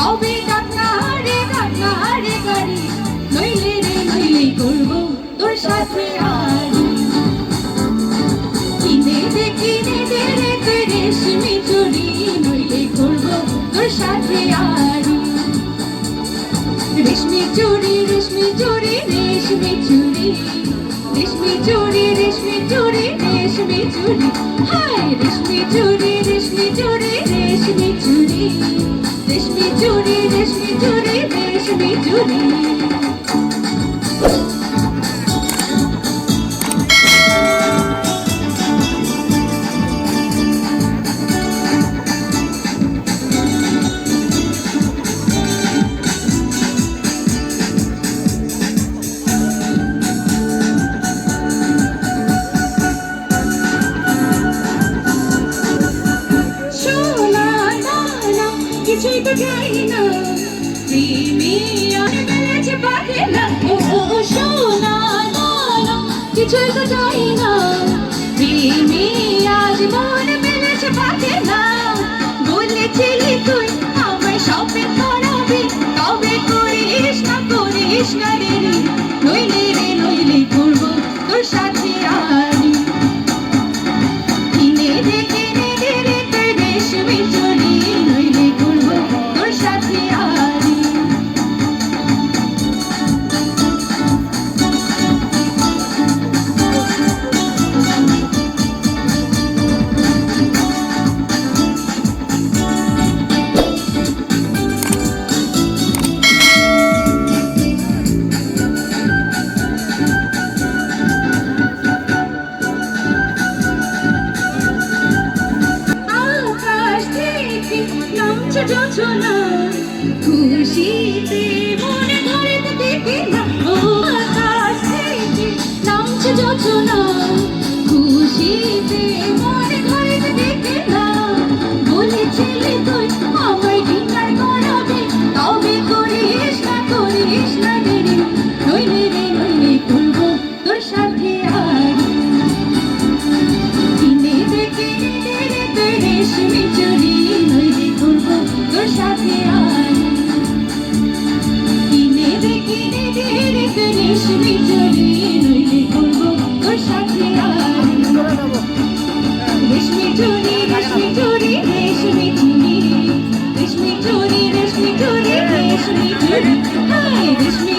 তবে ডাক্তারে ডাক্তারে গাড়ি নইলে রে নইলে করবো তোর সাথে আড়ি কিনে দে রে তুই রেশমি চুড়ি নইলে করবো তোর সাথে আড়ি রেশমি চুড়ি রেশমি চুড়ি রেশমি চুড়ি রেশমি চুড়ি রেশমি চুড়ি রেশমি চুড়ি হায় রেশমি চুড়ি রেশমি চুড়ি রেশমি চুড়ি রেশমি চুড়ি রেশমি চুড়ি রেশমি চুড়ি কিছুই তো চাই না প্রেমে আর বেড়েছে পারে না ও সোনা না কিছুই তো চাই না প্রেমে আজ মন বেড়েছে পারে না বলেছিলি তুই আমায় শপিং করাবি তবে করিস না রে নইলে করবো তোর সাথে আড়ি কিনে দে রে তুই রেশমি চুড়ি নইলে করবো তোর সাথে আড়ি যোজনা খুশিতে মনে ঘরে তো দেখি না ও আকাশ থেকে নামছে যোজনা খুশিতে মনে ঘরে তো দেখি না বলেছিলি তুই আমায় ডিনার করাবি তবে করিস না দেরি নইলে করবো তোর সাথে আড়ি কিনে দে রে তুই রেশমি চুড়ি নইলে করবো তোর সাথে আড়ি কিনে দে রে তুই রেশমি চুড়ি নইলে করবো তোর সাথে আড়ি রেশমি চুড়ি রেশমি চুড়ি রেশমি চুড়ি রেশমি চুড়ি রেশমি চুড়ি রেশমি চুড়ি হায় রেশমি